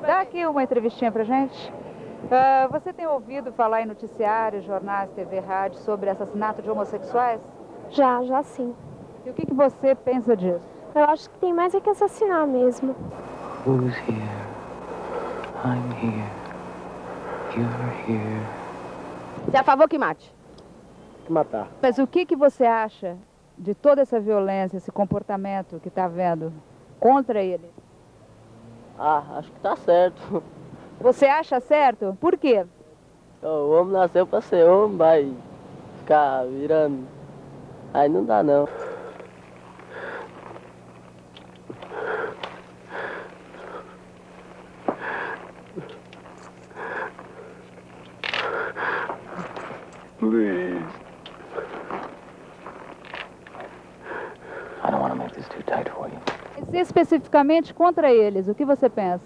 Dá aqui uma entrevistinha pra gente. Você tem ouvido falar em noticiários, jornais, TV, rádio sobre assassinato de homossexuais? Já sim. E o que você pensa disso? Eu acho que tem mais é que assassinar mesmo. Who's here? I'm here. You're here. Você é a favor que mate? Que matar. Mas o que você acha de toda essa violência, esse comportamento que está havendo contra ele? Acho que tá certo. Você acha certo? Por quê? O homem nasceu pra ser homem, vai ficar virando. Aí não dá não. Please. I don't want to make this too tight for you. Mas especificamente contra eles, o que você pensa?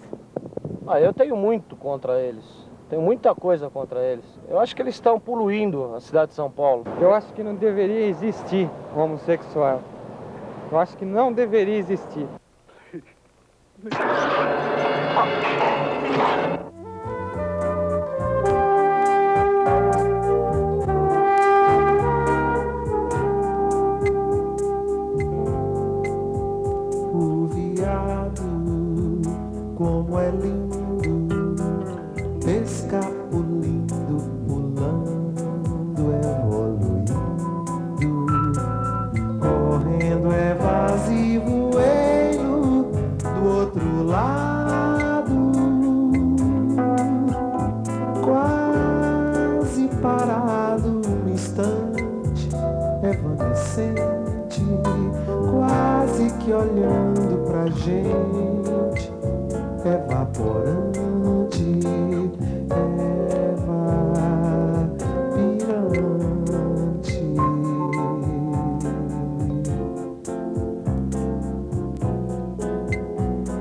Eu tenho muito contra eles. Tenho muita coisa contra eles. Eu acho que eles estão poluindo a cidade de São Paulo. Eu acho que não deveria existir homossexual. Eu acho que não deveria existir. O viado, como é lindo, escapulindo, pulando, evoluindo, correndo é vazio, voeiro do outro lado, quase parado no instante, evanescente, quase que olhando pra gente, evaporante, evaporante.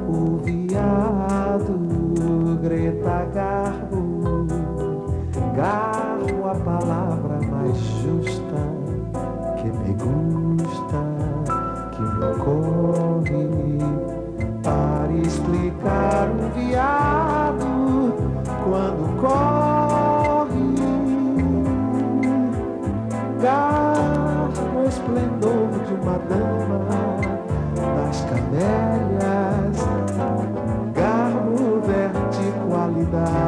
O viado grita garbo, garbo a palavra mais justa que me gusta, que me ocorre para explicar um viado quando corre. Garbo o esplendor de uma dama das camélias, garbo verticalidade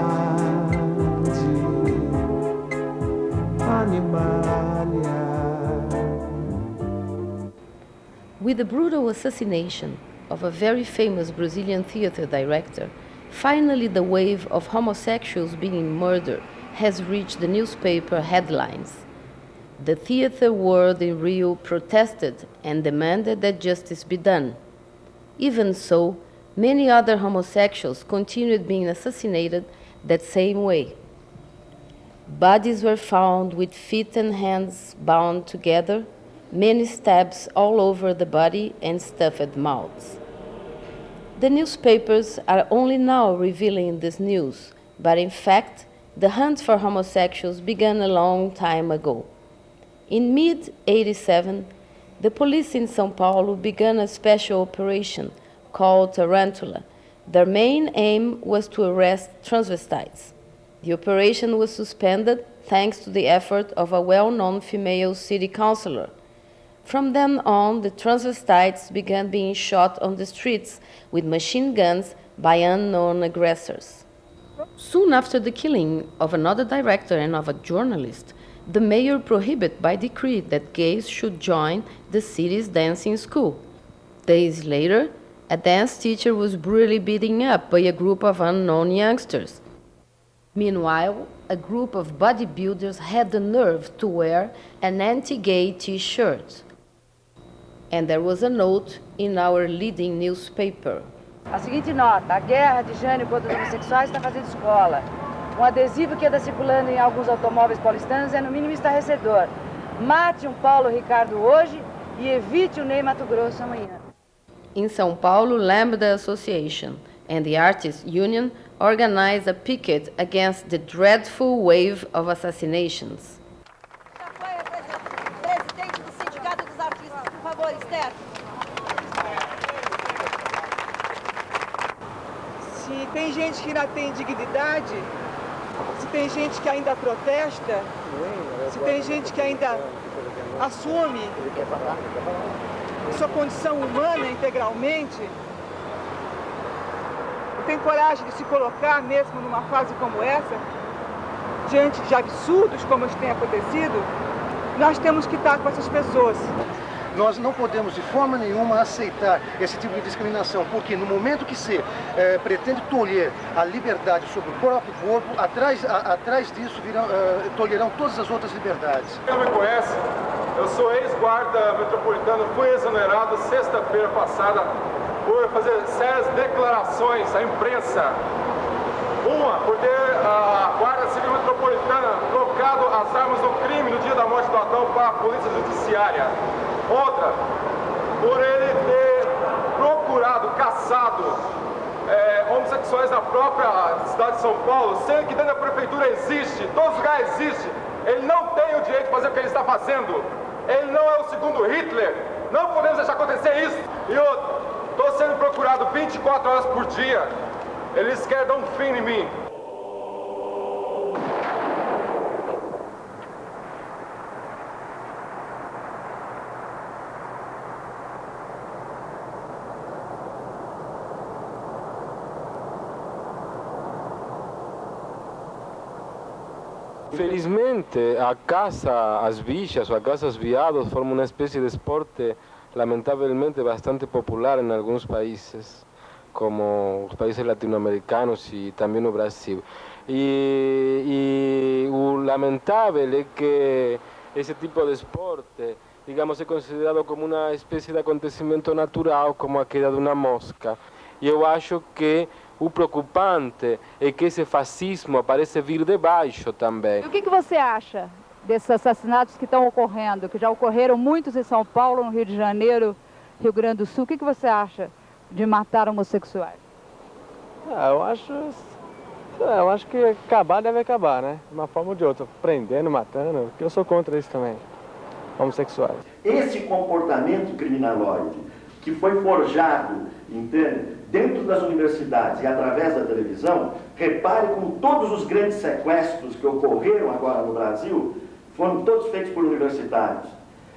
animalia. With the brutal assassination of a very famous Brazilian theater director, finally the wave of homosexuals being murdered has reached the newspaper headlines. The theater world in Rio protested and demanded that justice be done. Even so, many other homosexuals continued being assassinated that same way. Bodies were found with feet and hands bound together, many stabs all over the body and stuffed mouths. The newspapers are only now revealing this news, but in fact, the hunt for homosexuals began a long time ago. In mid-'87, the police in São Paulo began a special operation called Tarantula. Their main aim was to arrest transvestites. The operation was suspended thanks to the effort of a well-known female city councilor. From then on, the transvestites began being shot on the streets with machine guns by unknown aggressors. Soon after the killing of another director and of a journalist, the mayor prohibited by decree that gays should join the city's dancing school. Days later, a dance teacher was brutally beaten up by a group of unknown youngsters. Meanwhile, a group of bodybuilders had the nerve to wear an anti-gay t-shirt. And there was a note in our leading newspaper. A seguinte nota: a guerra de Jânio contra os homossexuais está fazendo escola. Um adesivo que anda circulando em alguns automóveis paulistanos é no mínimo estarrecedor. Mate um Paulo Ricardo hoje e evite o Ney Mato Grosso amanhã. In São Paulo, Lambda Association and the Artists Union organized a picket against the dreadful wave of assassinations. Já foi presidente do Sindicato dos Artistas, por favor, Esther. se tem gente que ainda tem dignidade, se tem gente que ainda protesta, se tem gente que ainda assume sua condição humana integralmente, tem coragem de se colocar mesmo numa fase como essa, diante de absurdos como os que têm acontecido, nós temos que estar com essas pessoas. Nós não podemos de forma nenhuma aceitar esse tipo de discriminação, porque no momento que se pretende tolher a liberdade sobre o próprio corpo, atrás disso tolherão todas as outras liberdades. Quem não me conhece, eu sou ex-guarda metropolitano, fui exonerado sexta-feira passada por fazer sérias declarações à imprensa. Uma, por ter a Guarda Civil Metropolitana trocado as armas do crime no dia da morte do Adão para a Polícia Judiciária. Outra, por ele ter procurado, caçado homossexuais na própria cidade de São Paulo, sendo que dentro da prefeitura existe, todos os lugares existem. Ele não tem o direito de fazer o que ele está fazendo. Ele não é o segundo Hitler. Não podemos deixar acontecer isso. E outro, estou sendo procurado 24 horas por dia. Eles querem dar um fim em mim. Felizmente, a caça às bichas ou a caça aos veados forma uma espécie de esporte lamentavelmente bastante popular em alguns países, como os países latino-americanos e também no Brasil. E o lamentável é que esse tipo de esporte, digamos, é considerado como uma espécie de acontecimento natural, como a queda de uma mosca. E eu acho que o preocupante é que esse fascismo parece vir de baixo também. E o que você acha desses assassinatos que estão ocorrendo, que já ocorreram muitos em São Paulo, no Rio de Janeiro, Rio Grande do Sul? O que você acha de matar homossexuais? Eu acho que acabar deve acabar, né? De uma forma ou de outra, prendendo, matando, porque eu sou contra isso também, homossexuais. Esse comportamento criminalóide que foi forjado, entende, dentro das universidades e através da televisão, repare como todos os grandes sequestros que ocorreram agora no Brasil foram todos feitos por universitários.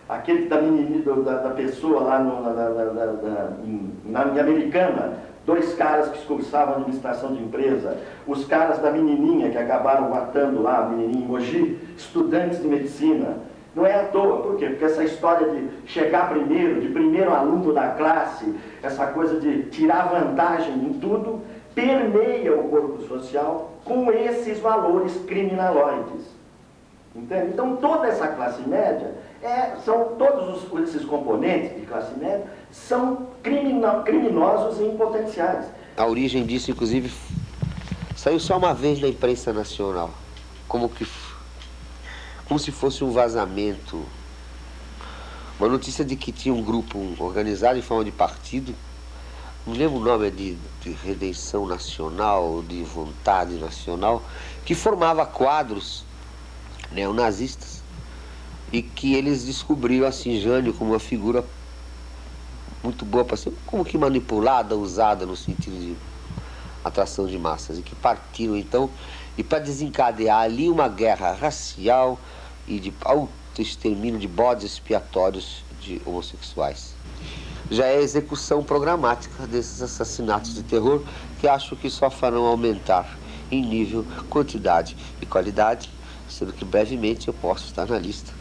Aquele da pessoa lá na Americana, 2 caras que cursavam administração de empresa, os caras da menininha que acabaram matando lá, a menininha em Mogi, estudantes de medicina. Não é à toa, por quê? Porque essa história de chegar primeiro, de primeiro aluno da classe, essa coisa de tirar vantagem em tudo, permeia o corpo social com esses valores criminalóides. Entende? Então toda essa classe média, são todos esses componentes de classe média, são criminosos em potenciais. A origem disso, inclusive, saiu só uma vez na imprensa nacional, como se fosse um vazamento, uma notícia de que tinha um grupo organizado em forma de partido, não lembro o nome, de Redenção Nacional, de Vontade Nacional, que formava quadros neonazistas e que eles descobriram assim Jânio como uma figura muito boa para ser como que manipulada, usada no sentido de atração de massas, e que partiram então, e para desencadear ali uma guerra racial e de autoextermínio de bodes expiatórios de homossexuais. Já é a execução programática desses assassinatos de terror, que acho que só farão aumentar em nível, quantidade e qualidade, sendo que brevemente eu posso estar na lista.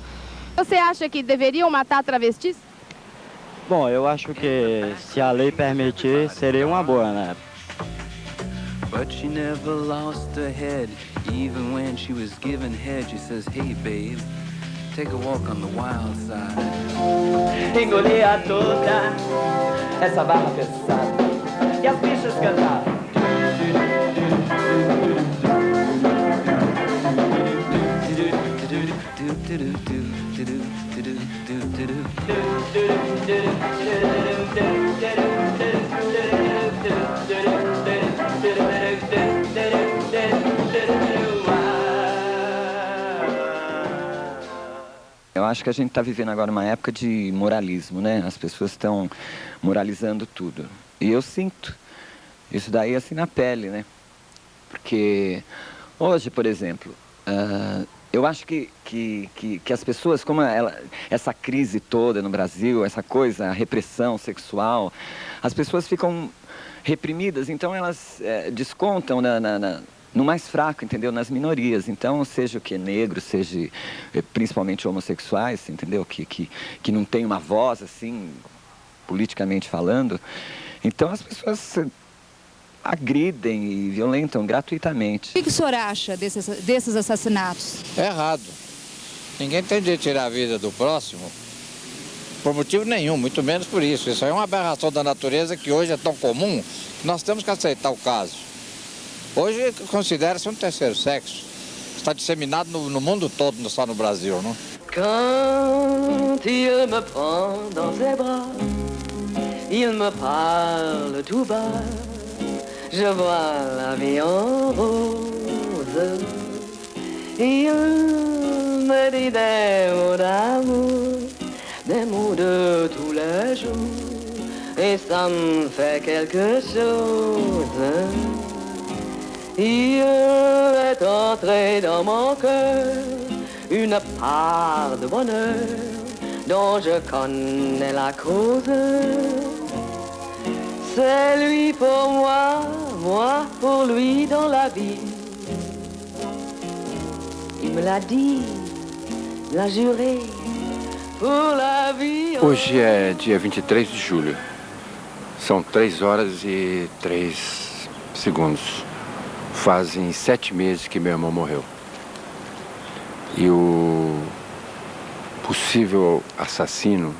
Você acha que deveriam matar travestis? Bom, eu acho que se a lei permitir, seria uma boa, né? But she never lost her head. Even when she was given head, she says, hey babe, take a walk on the wild side. Engolia toda essa barra pesada e as bichas cantavam. Eu acho que a gente está vivendo agora uma época de moralismo, né? As pessoas estão moralizando tudo. E eu sinto isso daí assim na pele, né? Porque hoje, por exemplo, eu acho que as pessoas, como essa crise toda no Brasil, essa coisa, a repressão sexual, as pessoas ficam reprimidas, então elas descontam no mais fraco, entendeu? Nas minorias. Então, seja o que negro, seja principalmente homossexuais, entendeu? Que não tem uma voz, assim, politicamente falando. Então, as pessoas agridem e violentam gratuitamente. O que o senhor acha desses assassinatos? É errado. Ninguém tem de tirar a vida do próximo por motivo nenhum, muito menos por isso. Isso aí é uma aberração da natureza que hoje é tão comum que nós temos que aceitar o caso. Hoje considera-se um terceiro sexo. Está disseminado no mundo todo, não só no Brasil, não? Quand il me prend dans ses bras, il me parle tout bas. Je vois la vie en rose. Il me dit des mots d'amour, des mots de tous les jours, et ça me fait quelque chose. Il est entré dans mon cœur une part de bonheur dont je connais la cause. C'est lui pour moi, moi pour lui dans la vie. Il me l'a dit, l'a juré, pour la vie. Hoje é dia 23 de julho. São 3 horas e 3 segundos. Fazem 7 meses que meu irmão morreu. E o possível assassino,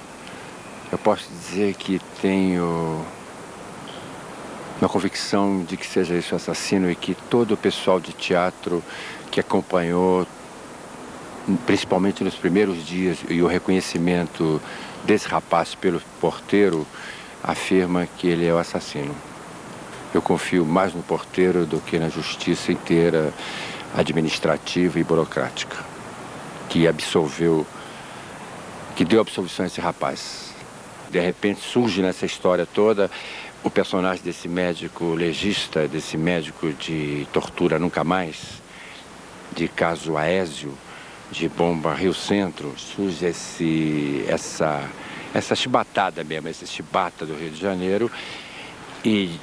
eu posso dizer que tenho uma convicção de que seja esse o assassino e que todo o pessoal de teatro que acompanhou, principalmente nos primeiros dias, e o reconhecimento desse rapaz pelo porteiro, afirma que ele é o assassino. Eu confio mais no porteiro do que na justiça inteira, administrativa e burocrática, que absolveu, que deu absolvição a esse rapaz. De repente surge nessa história toda o personagem desse médico legista, desse médico de tortura nunca mais, de caso Aésio, de bomba Rio Centro. Surge essa chibatada mesmo, esse chibata do Rio de Janeiro, e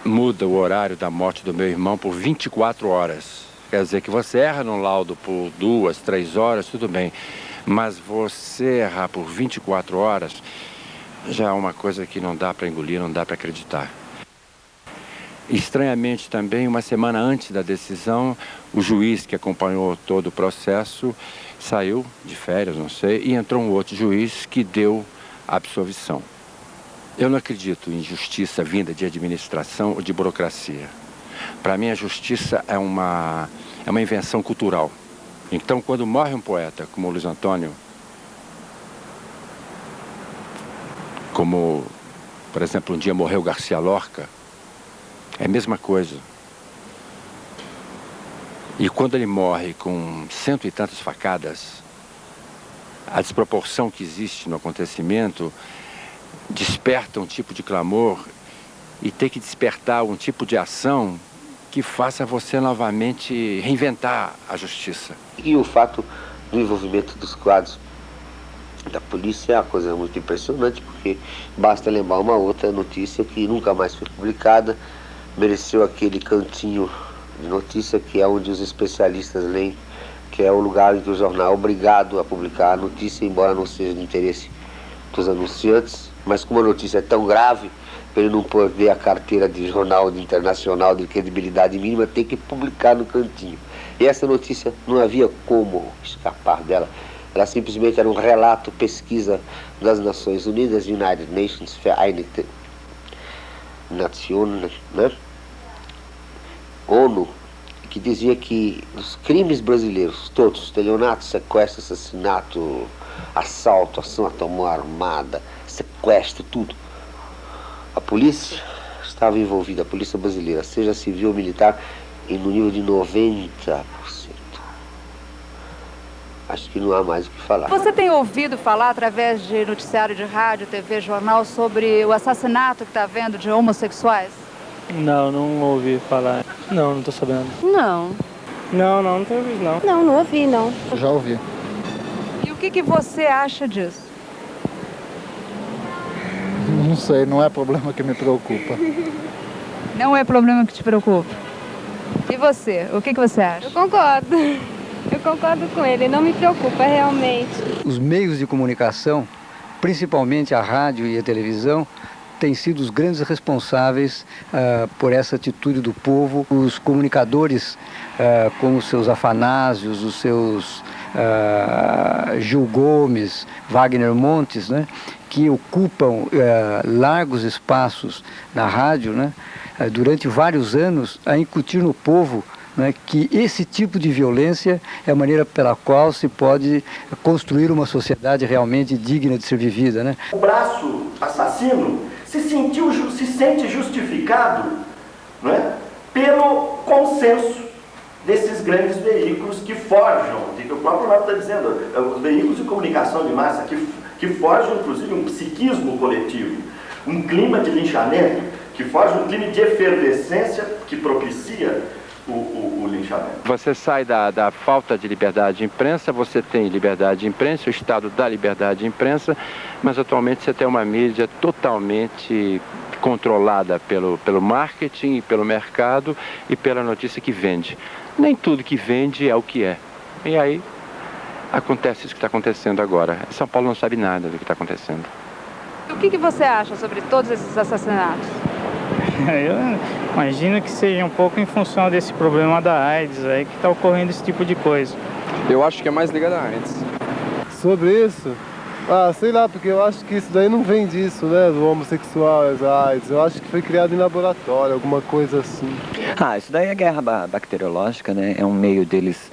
muda o horário da morte do meu irmão por 24 horas. Quer dizer que você erra no laudo por 2, 3 horas, tudo bem. Mas você errar por 24 horas já é uma coisa que não dá para engolir, não dá para acreditar. Estranhamente também, uma semana antes da decisão, o juiz que acompanhou todo o processo saiu de férias, não sei, e entrou um outro juiz que deu a absolvição. Eu não acredito em justiça vinda de administração ou de burocracia. Para mim, a justiça é uma invenção cultural. Então, quando morre um poeta como o Luiz Antônio, como, por exemplo, um dia morreu Garcia Lorca, é a mesma coisa. E quando ele morre com 100 e tantas facadas, a desproporção que existe no acontecimento desperta um tipo de clamor e tem que despertar um tipo de ação que faça você novamente reinventar a justiça. E o fato do envolvimento dos quadros da polícia é uma coisa muito impressionante, porque basta lembrar uma outra notícia que nunca mais foi publicada, mereceu aquele cantinho de notícia que é onde os especialistas leem, que é o lugar em que o jornal é obrigado a publicar a notícia, embora não seja de interesse dos anunciantes, mas como a notícia é tão grave, para ele não perder a carteira de jornal internacional de credibilidade mínima, tem que publicar no cantinho. E essa notícia não havia como escapar dela. Ela simplesmente era um relato, pesquisa das Nações Unidas, United Nations, Vereinigte Nationen, né? ONU, que dizia que os crimes brasileiros, todos, estelionato, sequestro, assassinato, assalto, ação à mão armada, sequestro, tudo. A polícia estava envolvida, a polícia brasileira, seja civil ou militar, no nível de 90%. Acho que não há mais o que falar. Você tem ouvido falar através de noticiário de rádio, TV, jornal, sobre o assassinato que está havendo de homossexuais? Não ouvi falar. Não tô sabendo. Não. Não tenho ouvido, não. Não ouvi, não. Já ouvi. E o que você acha disso? Não sei, não é problema que me preocupa. Não é problema que te preocupa. E você? O que você acha? Eu concordo com ele, não me preocupa realmente. Os meios de comunicação, principalmente a rádio e a televisão, têm sido os grandes responsáveis por essa atitude do povo. Os comunicadores, como os seus Afanásios, os seus Gil Gomes, Wagner Montes, né, que ocupam largos espaços na rádio, né, durante vários anos, a incutir no povo, né, que esse tipo de violência é a maneira pela qual se pode construir uma sociedade realmente digna de ser vivida, né? O braço assassino se sente justificado, não é, pelo consenso desses grandes veículos que forjam, o próprio nome está dizendo, os veículos de comunicação de massa que forjam inclusive um psiquismo coletivo, um clima de linchamento, que forja um clima de efervescência que propicia o linchamento. Você sai da falta de liberdade de imprensa, você tem liberdade de imprensa, o Estado dá liberdade de imprensa, mas atualmente você tem uma mídia totalmente controlada pelo marketing, pelo mercado e pela notícia que vende. Nem tudo que vende é o que é. E aí acontece isso que está acontecendo agora. São Paulo não sabe nada do que está acontecendo. O que você acha sobre todos esses assassinatos? Eu imagino que seja um pouco em função desse problema da AIDS aí que está ocorrendo esse tipo de coisa. Eu acho que é mais ligado à AIDS. Sobre isso? Sei lá, porque eu acho que isso daí não vem disso, né, do homossexual, as AIDS. Eu acho que foi criado em laboratório, alguma coisa assim. Isso daí é guerra bacteriológica, né? É um meio deles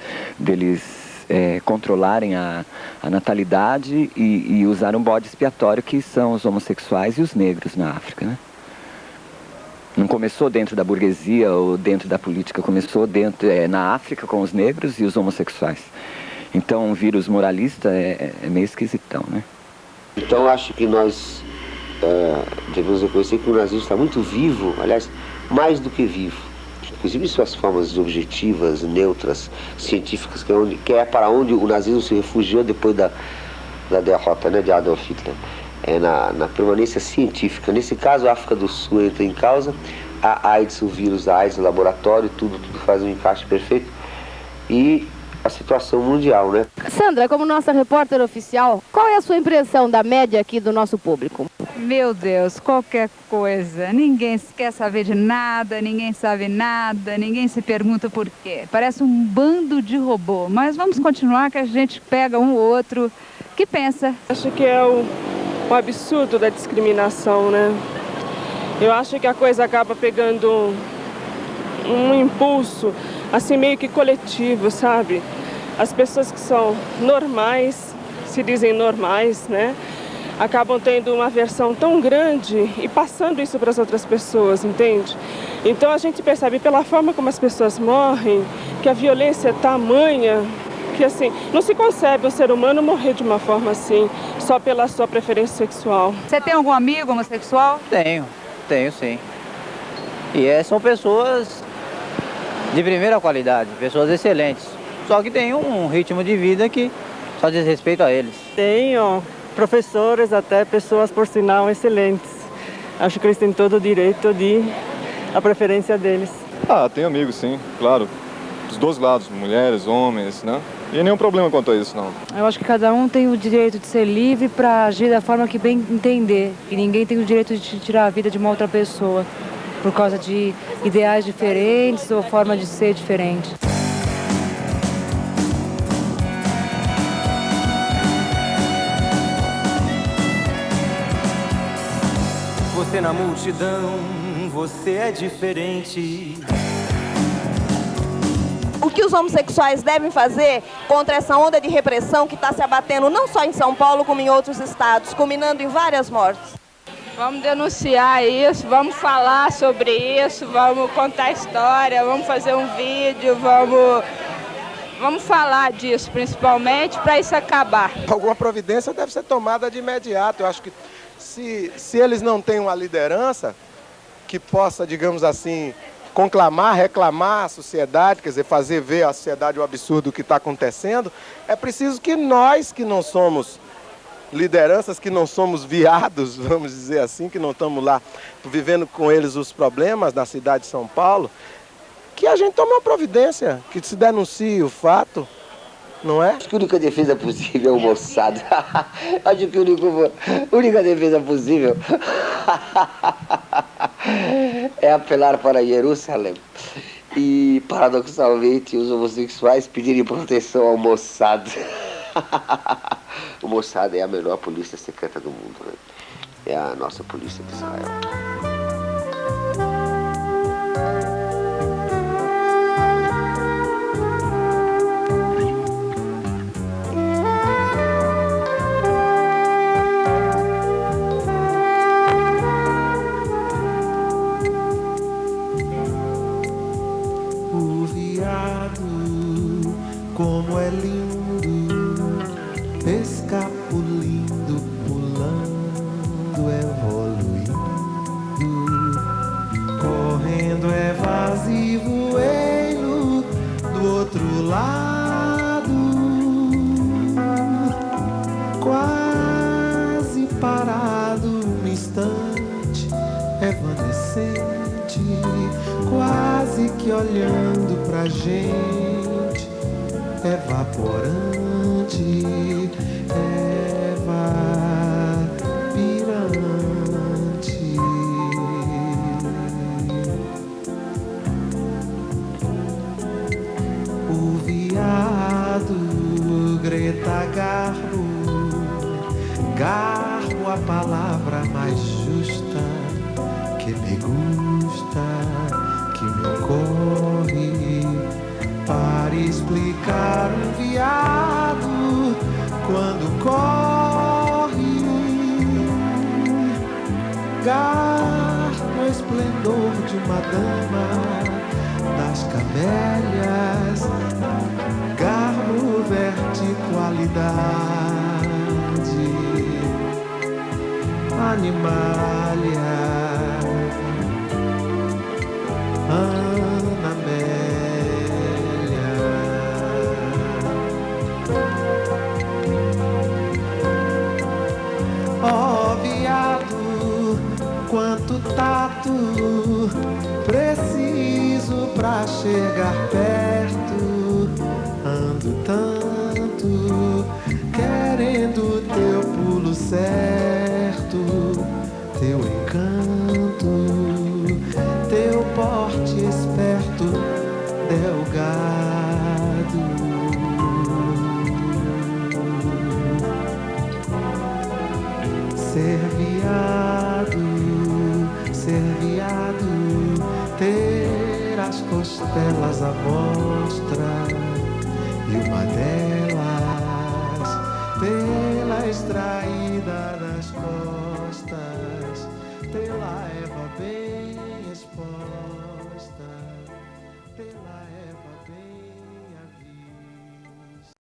controlarem a natalidade e usar um bode expiatório que são os homossexuais e os negros na África, né? Não começou dentro da burguesia ou dentro da política, começou na África com os negros e os homossexuais. Então um vírus moralista é meio esquisitão, né? Então acho que nós devemos reconhecer que o nazismo está muito vivo, aliás, mais do que vivo. Inclusive suas formas objetivas, neutras, científicas, que é para onde o nazismo se refugiou depois da derrota, né, de Adolf Hitler. É na permanência científica. Nesse caso, a África do Sul entra em causa, a AIDS, o vírus da AIDS, o laboratório, tudo faz um encaixe perfeito. E a situação mundial, né? Sandra, como nossa repórter oficial, qual é a sua impressão da média aqui do nosso público? Meu Deus, qualquer coisa. Ninguém quer saber de nada, ninguém sabe nada, ninguém se pergunta por quê. Parece um bando de robô. Mas vamos continuar que a gente pega um ou outro que pensa. Acho que é o absurdo da discriminação, né? Eu acho que a coisa acaba pegando um impulso, assim, meio que coletivo, sabe? As pessoas que são normais, se dizem normais, né? Acabam tendo uma aversão tão grande e passando isso para as outras pessoas, entende? Então a gente percebe pela forma como as pessoas morrem, que a violência é tamanha, que assim, não se concebe um ser humano morrer de uma forma assim, só pela sua preferência sexual. Você tem algum amigo homossexual? Tenho sim. E são pessoas de primeira qualidade, pessoas excelentes. Só que tem um ritmo de vida que só diz respeito a eles. Tenho professores, até pessoas por sinal excelentes. Acho que eles têm todo o direito de a preferência deles. Tenho amigos sim, claro. Dos dois lados, mulheres, homens, né? E nenhum problema quanto a isso, não. Eu acho que cada um tem o direito de ser livre para agir da forma que bem entender. E ninguém tem o direito de tirar a vida de uma outra pessoa por causa de ideais diferentes ou forma de ser diferente. Você na multidão, você é diferente. O que os homossexuais devem fazer contra essa onda de repressão que está se abatendo não só em São Paulo, como em outros estados, culminando em várias mortes? Vamos denunciar isso, vamos falar sobre isso, vamos contar a história, vamos fazer um vídeo, vamos falar disso principalmente para isso acabar. Alguma providência deve ser tomada de imediato. Eu acho que se eles não têm uma liderança, que possa, digamos assim, conclamar, reclamar a sociedade, quer dizer, fazer ver à sociedade o absurdo que está acontecendo, é preciso que nós, que não somos lideranças, que não somos viados, vamos dizer assim, que não estamos lá vivendo com eles os problemas na cidade de São Paulo, que a gente tome uma providência, que se denuncie o fato, não é? Acho que a única defesa possível é o Mossad. Acho que a única defesa possível é apelar para Jerusalém e, paradoxalmente, os homossexuais pedirem proteção ao Mossad. O Mossad é a melhor polícia secreta do mundo, né? É a nossa polícia de Israel. Como é lindo, escapulindo, pulando, evoluindo, correndo é vazio, voeiro do outro lado, quase parado um instante, evanescente, quase que olhando pra gente. Evaporante, evapirante. O viado, Greta Garbo, Garbo a palavra mais justa que me gusta, que me ocorre. Para explicar um viado quando corre, garbo esplendor de uma dama das camélias, garbo verticalidade, animalia, anamélia. Ó viado, quanto tato preciso pra chegar perto. Ando tanto, querendo teu pulo certo, teu encanto, teu porte esperto, delgado. Ser viado, ter as costelas à mostra e uma delas tê-la extraída das costas, tê-la